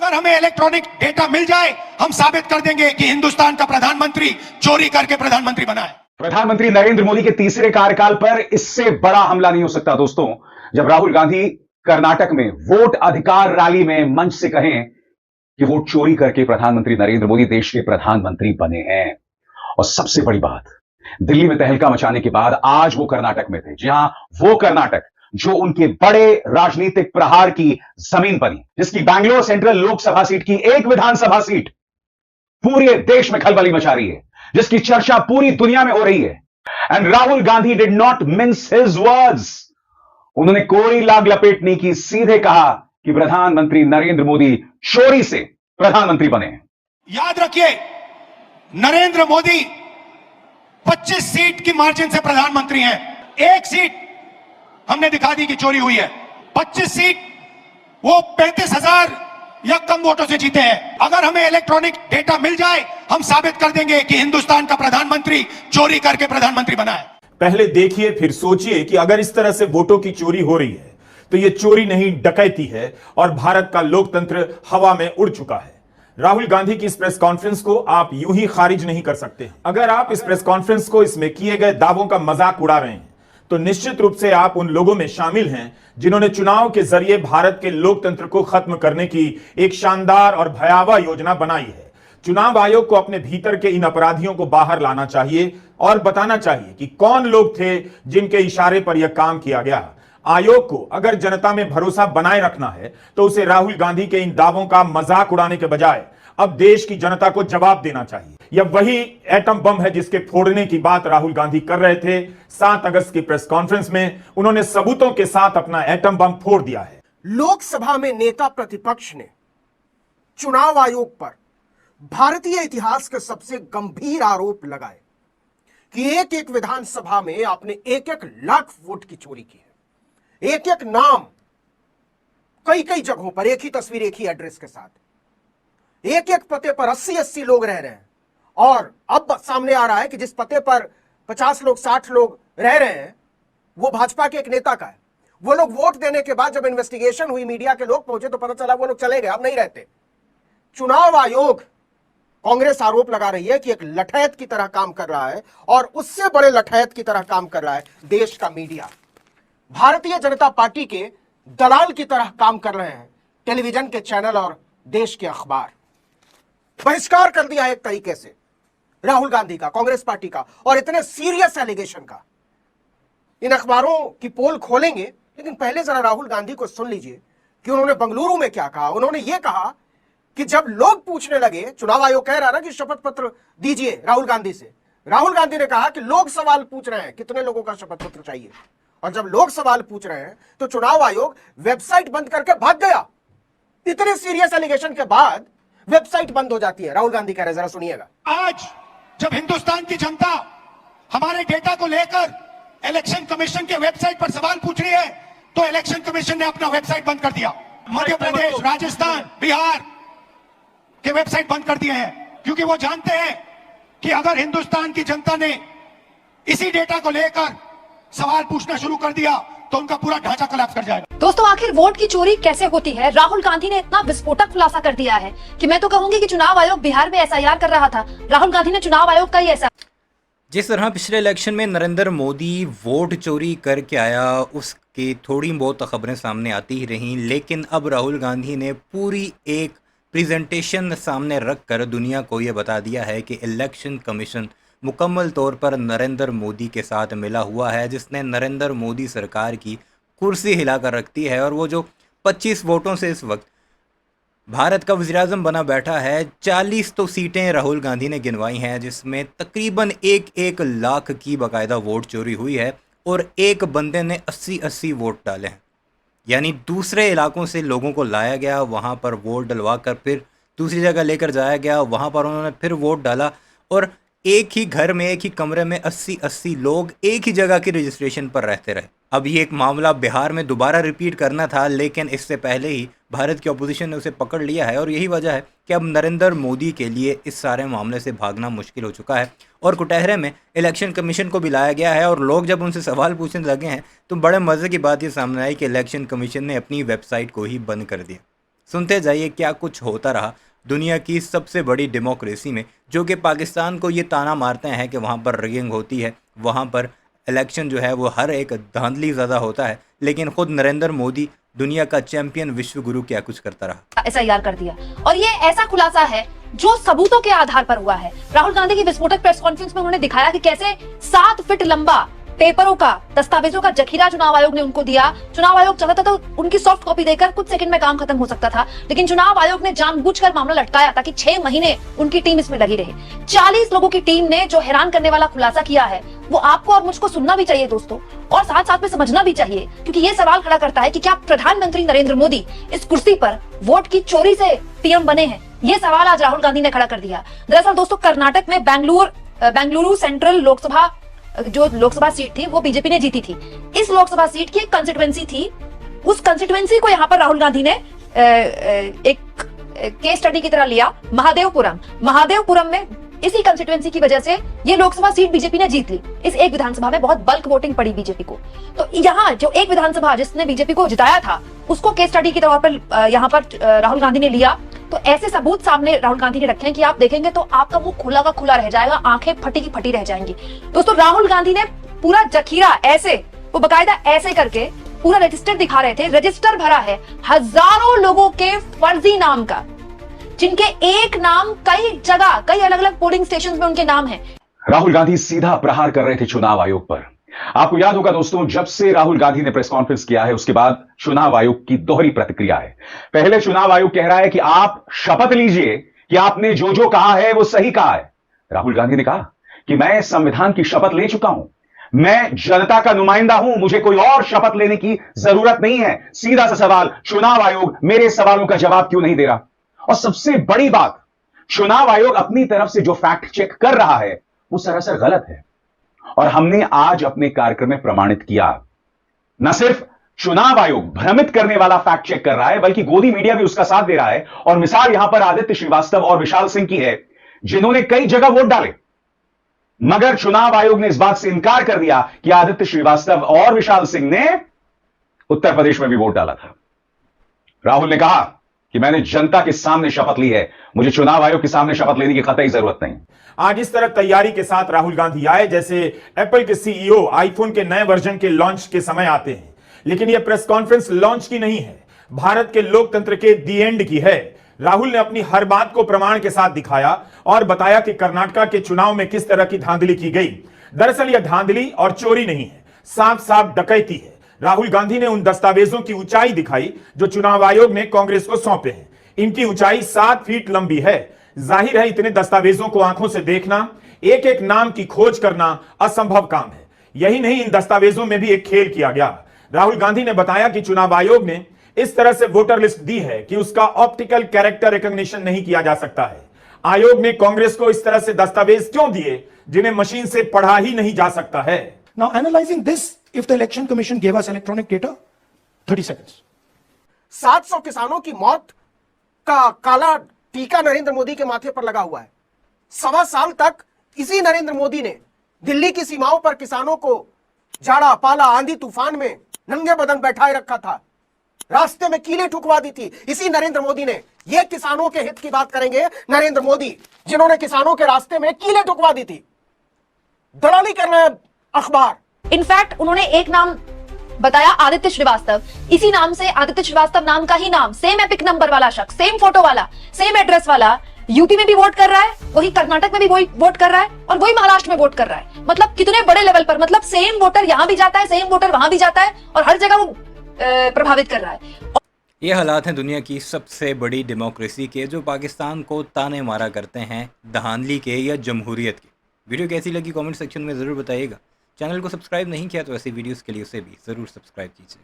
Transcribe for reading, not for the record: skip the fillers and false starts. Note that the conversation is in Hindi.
अगर हमें इलेक्ट्रॉनिक डेटा मिल जाए, हम साबित कर देंगे कि हिंदुस्तान का प्रधानमंत्री चोरी करके प्रधानमंत्री बना है। प्रधानमंत्री नरेंद्र मोदी के तीसरे कार्यकाल पर इससे बड़ा हमला नहीं हो सकता दोस्तों, जब राहुल गांधी कर्नाटक में वोट अधिकार रैली में मंच से कहें कि वोट चोरी करके प्रधानमंत्री नरेंद्र मोदी देश के प्रधानमंत्री बने हैं। और सबसे बड़ी बात, दिल्ली में तहलका मचाने के बाद आज वो कर्नाटक में थे। जी हां, वो कर्नाटक जो उनके बड़े राजनीतिक प्रहार की जमीन बनी, जिसकी बैंगलोर सेंट्रल लोकसभा सीट की एक विधानसभा सीट पूरे देश में खलबली मचा रही है, जिसकी चर्चा पूरी दुनिया में हो रही है। And Rahul Gandhi did not mince his words. उन्होंने कोई लाग लपेट नहीं की, सीधे कहा कि प्रधानमंत्री नरेंद्र मोदी चोरी से प्रधानमंत्री बने हैं। याद रखिए, नरेंद्र मोदी 25 सीट की मार्जिन से प्रधानमंत्री हैं। एक सीट हमने दिखा दी कि चोरी हुई है। 25 सीट वो 35,000 या कम वोटों से जीते हैं। अगर हमें इलेक्ट्रॉनिक डेटा मिल जाए, हम साबित कर देंगे कि हिंदुस्तान का प्रधानमंत्री चोरी करके प्रधानमंत्री बना है। पहले देखिए फिर सोचिए कि अगर इस तरह से वोटों की चोरी हो रही है तो यह चोरी नहीं डकैती है और भारत का लोकतंत्र हवा में उड़ चुका है। राहुल गांधी की इस प्रेस कॉन्फ्रेंस को आप यूं ही खारिज नहीं कर सकते। अगर आप इस प्रेस कॉन्फ्रेंस को इसमें किए गए दावों का मजाक उड़ा रहे हैं तो निश्चित रूप से आप उन लोगों में शामिल हैं जिन्होंने चुनाव के जरिए भारत के लोकतंत्र को खत्म करने की एक शानदार और भयावह योजना बनाई है। चुनाव आयोग को अपने भीतर के इन अपराधियों को बाहर लाना चाहिए और बताना चाहिए कि कौन लोग थे जिनके इशारे पर यह काम किया गया। आयोग को अगर जनता में भरोसा बनाए रखना है तो उसे राहुल गांधी के इन दावों का मजाक उड़ाने के बजाय अब देश की जनता को जवाब देना चाहिए। यह वही एटम बम है जिसके फोड़ने की बात राहुल गांधी कर रहे थे। 7 अगस्त की प्रेस कॉन्फ्रेंस में उन्होंने सबूतों के साथ अपना एटम बम फोड़ दिया है। लोकसभा में नेता प्रतिपक्ष ने चुनाव आयोग पर भारतीय इतिहास के सबसे गंभीर आरोप लगाए कि एक एक विधानसभा में आपने एक एक लाख वोट की चोरी की है। एक एक नाम कई कई जगहों पर, एक ही तस्वीर एक ही एड्रेस के साथ, एक एक पते पर 80-80 लोग रह रहे हैं। और अब सामने आ रहा है कि जिस पते पर 50 लोग 60 लोग रह रहे हैं वो भाजपा के एक नेता का है। वो लोग वोट देने के बाद जब इन्वेस्टिगेशन हुई, मीडिया के लोग पहुंचे तो पता चला वो लोग चले गए, अब नहीं रहते। चुनाव आयोग, कांग्रेस आरोप लगा रही है कि एक लठैत की तरह काम कर रहा है और उससे बड़े लठैत की तरह काम कर रहा है देश का मीडिया। भारतीय जनता पार्टी के दलाल की तरह काम कर रहे हैं टेलीविजन के चैनल और देश के अखबार। बहिष्कार कर दिया है एक तरीके से राहुल गांधी का, कांग्रेस पार्टी का, और इतने सीरियस एलिगेशन का। इन अखबारों की पोल खोलेंगे, लेकिन पहले जरा राहुल गांधी को सुन लीजिए कि उन्होंने बंगलुरु में क्या कहा। उन्होंने यह कहा कि जब लोग पूछने लगे, चुनाव आयोग कह रहा ना कि शपथ पत्र दीजिए राहुल गांधी से, राहुल गांधी ने कहा कि लोग सवाल पूछ रहे हैं कितने लोगों का शपथ पत्र चाहिए। और जब लोग सवाल पूछ रहे हैं तो चुनाव आयोग वेबसाइट बंद करके भाग गया। इतने सीरियस एलिगेशन के बाद वेबसाइट बंद हो जाती है। राहुल गांधी कह रहे, जरा सुनिएगा। आज जब हिंदुस्तान की जनता हमारे डेटा को लेकर इलेक्शन कमीशन के वेबसाइट पर सवाल पूछ रही है तो इलेक्शन कमीशन ने अपना वेबसाइट बंद कर दिया। मध्य प्रदेश, राजस्थान, बिहार के वेबसाइट बंद कर दिए हैं, क्योंकि वो जानते हैं कि अगर हिंदुस्तान की जनता ने इसी डेटा को लेकर सवाल पूछना शुरू कर दिया तो उनका पूरा ढांचा कोलैप्स कर जाएगा। दोस्तों, आखिर वोट की चोरी कैसे होती है? राहुल गांधी ने इतना विस्फोटक खुलासा कर दिया है कि मैं तो कहूंगी कि चुनाव आयोग बिहार में एसआईआर कर रहा था। राहुल गांधी ने चुनाव आयोग का ही ऐसा। जिस तरह पिछले इलेक्शन में नरेंद्र मोदी वोट चोरी करके आया, उसकी थोड़ी बहुत खबरें सामने आती ही रहीं, लेकिन अब राहुल गांधी ने पूरी एक प्रेजेंटेशन सामने रख कर दुनिया को ये बता दिया है कि इलेक्शन कमीशन मुकम्मल तौर पर नरेंद्र मोदी के साथ मिला हुआ है, जिसने नरेंद्र मोदी सरकार की कुर्सी हिलाकर रखती है। और वो जो 25 वोटों से इस वक्त भारत का वज़ीर-ए-आज़म बना बैठा है, 40 तो सीटें राहुल गांधी ने गिनवाई हैं, जिसमें तकरीबन 1-1 लाख की बाकायदा वोट चोरी हुई है और एक बंदे ने 80-80 वोट डाले हैं। यानी दूसरे इलाकों से लोगों को लाया गया, वहाँ पर वोट डलवा कर फिर दूसरी जगह लेकर जाया गया, वहाँ पर उन्होंने फिर वोट डाला और एक ही घर में, एक ही कमरे में 80-80 लोग एक ही जगह की रजिस्ट्रेशन पर रहते रहे। अब ये एक मामला बिहार में दोबारा रिपीट करना था, लेकिन इससे पहले ही भारत की अपोजिशन ने उसे पकड़ लिया है और यही वजह है कि अब नरेंद्र मोदी के लिए इस सारे मामले से भागना मुश्किल हो चुका है। और कुटहरे में इलेक्शन कमीशन को भी लाया गया है और लोग जब उनसे सवाल पूछने लगे हैं तो बड़े मज़े की बात ये सामने आई कि इलेक्शन कमीशन ने अपनी वेबसाइट को ही बंद कर दिया। सुनते जाइए क्या कुछ होता रहा दुनिया की सबसे बड़ी डेमोक्रेसी में, जो कि पाकिस्तान को ये ताना मारते हैं कि वहाँ पर रिगिंग होती है, वहाँ पर इलेक्शन जो है वो हर एक धांधली ज़्यादा होता है, लेकिन खुद नरेंद्र मोदी दुनिया का चैंपियन विश्व गुरु क्या कुछ करता रहा। एसआईआर कर दिया और ये ऐसा खुलासा है जो सबूतों के आधार पर हुआ है। राहुल गांधी की विस्फोटक प्रेस कॉन्फ्रेंस में उन्होंने दिखाया कि कैसे 7 फीट लंबा पेपरों का, दस्तावेजों का जखीरा चुनाव आयोग ने उनको दिया। चुनाव आयोग चाहता था तो उनकी सॉफ्ट कॉपी देकर कुछ सेकंड में काम खत्म हो सकता था, लेकिन चुनाव आयोग ने जानबूझकर मामला लटकाया ताकि 6 महीने उनकी टीम इसमें लगी रही। 40 लोगों की टीम ने जो हैरान करने वाला खुलासा किया है वो आपको और मुझको सुनना भी चाहिए दोस्तों, और साथ साथ में समझना भी चाहिए, क्योंकि ये सवाल खड़ा करता है कि क्या प्रधानमंत्री नरेंद्र मोदी इस कुर्सी पर वोट की चोरी से पीएम बने हैं। ये सवाल आज राहुल गांधी ने खड़ा कर दिया। दरअसल दोस्तों, कर्नाटक में बेंगलुरु सेंट्रल लोकसभा जो लोकसभा सीट थी वो बीजेपी ने जीती थी। इस लोकसभा सीट की एक कंस्टिट्यूएंसी थी, उस कंस्टिट्यूएंसी को यहाँ पर राहुल गांधी ने एक केस स्टडी की तरह लिया। महादेवपुरम में इसी कंस्टिट्यूएंसी की वजह से ये लोकसभा सीट बीजेपी ने जीत ली। इस एक विधानसभा में बहुत बल्क वोटिंग पड़ी बीजेपी को, तो यहाँ जो एक विधानसभा जिसने बीजेपी को जिताया था उसको केस स्टडी के तौर पर यहाँ पर राहुल गांधी ने लिया। तो ऐसे सबूत सामने राहुल गांधी ने रखे हैं कि आप देखेंगे तो आपका मुंह खुला का खुला रह जाएगा, आंखें फटी की फटी रह जाएंगी। दोस्तों, राहुल गांधी ने पूरा जखीरा ऐसे, वो बकायदा ऐसे करके पूरा रजिस्टर दिखा रहे थे। रजिस्टर भरा है हजारों लोगों के फर्जी नाम का, जिनके एक नाम कई जगह, कई अलग अलग पोलिंग स्टेशन में उनके नाम है। राहुल गांधी सीधा प्रहार कर रहे थे चुनाव आयोग पर। आपको याद होगा दोस्तों, जब से राहुल गांधी ने प्रेस कॉन्फ्रेंस किया है उसके बाद चुनाव आयोग की दोहरी प्रतिक्रिया है। पहले चुनाव आयोग कह रहा है कि आप शपथ लीजिए कि आपने जो जो कहा है वो सही कहा है। राहुल गांधी ने कहा कि मैं संविधान की शपथ ले चुका हूं, मैं जनता का नुमाइंदा हूं, मुझे कोई और शपथ लेने की जरूरत नहीं है। सीधा सा सवाल, चुनाव आयोग मेरे सवालों का जवाब क्यों नहीं दे रहा? और सबसे बड़ी बात, चुनाव आयोग अपनी तरफ से जो फैक्ट चेक कर रहा है वो सरासर गलत है, और हमने आज अपने कार्यक्रम में प्रमाणित किया। न सिर्फ चुनाव आयोग भ्रमित करने वाला फैक्ट चेक कर रहा है, बल्कि गोदी मीडिया भी उसका साथ दे रहा है। और मिसाल यहां पर आदित्य श्रीवास्तव और विशाल सिंह की है, जिन्होंने कई जगह वोट डाले, मगर चुनाव आयोग ने इस बात से इनकार कर दिया कि आदित्य श्रीवास्तव और विशाल सिंह ने उत्तर प्रदेश में भी वोट डाला था। राहुल ने कहा कि मैंने जनता के सामने शपथ ली है, मुझे चुनाव आयोग के सामने शपथ लेने की कतई जरूरत नहीं। आज इस तरह तैयारी के साथ राहुल गांधी आए जैसे एप्पल के सीईओ आईफोन के नए वर्जन के लॉन्च के समय आते हैं। लेकिन यह प्रेस कॉन्फ्रेंस लॉन्च की नहीं है, भारत के लोकतंत्र के दी एंड की है। राहुल ने अपनी हर बात को प्रमाण के साथ दिखाया और बताया कि कर्नाटक के चुनाव में किस तरह की धांधली की गई। दरअसल यह धांधली और चोरी नहीं है, साफ साफ डकैती है। राहुल गांधी ने उन दस्तावेजों की ऊंचाई दिखाई जो चुनाव आयोग ने कांग्रेस को सौंपे हैं। इनकी ऊंचाई 7 फीट लंबी है। जाहिर है इतने दस्तावेजों को आंखों से देखना, एक एक नाम की खोज करना असंभव काम है। यही नहीं, इन दस्तावेजों में भी एक खेल किया गया। राहुल गांधी ने बताया कि चुनाव आयोग ने इस तरह से वोटर लिस्ट दी है कि उसका ऑप्टिकल कैरेक्टर रिकॉग्निशन नहीं किया जा सकता है। आयोग ने कांग्रेस को इस तरह से दस्तावेज क्यों दिए जिन्हें मशीन से पढ़ा ही नहीं जा सकता है? Now analyzing this, if the election commission gave us electronic data, 30 seconds. 700 किसानों की मौत का काला टीका नरेंद्र मोदी के माथे पर लगा हुआ है। 1.25 साल तक इसी नरेंद्र मोदी ने दिल्ली की सीमाओं पर किसानों को जाड़ा, पाला, आंधी तूफान में नंगे बदन बैठाए रखा था, रास्ते में कीलें ठुकवा दी थी इसी नरेंद्र मोदी ने। ये किसानों के हित की बात करेंगे नरेंद्र मोदी, जिन्होंने किसानों के रास्ते में कीलें ठुकवा दी थी। दलाली करना है अखबार। इनफैक्ट उन्होंने एक नाम बताया, आदित्य श्रीवास्तव। इसी नाम से, आदित्य श्रीवास्तव नाम का ही नाम, सेम एपिक नंबर वाला शख्स, सेम फोटो वाला, सेम एड्रेस वाला, यूपी में भी वोट कर रहा है, वही कर्नाटक में भी वही वोट कर रहा है और वही महाराष्ट्र में वोट कर रहा है। मतलब कितने बड़े लेवल पर, मतलब सेम वोटर यहां भी जाता है, सेम वोटर वहां भी जाता है और हर जगह वो प्रभावित कर रहा है। ये हालात हैं दुनिया की सबसे बड़ी डेमोक्रेसी के, जो पाकिस्तान को ताने मारा करते हैं धांधली के या जमहूरियत के। वीडियो कैसी लगी कमेंट सेक्शन में ज़रूर बताइएगा। चैनल को सब्सक्राइब नहीं किया तो ऐसी वीडियोस के लिए उसे भी ज़रूर सब्सक्राइब कीजिए।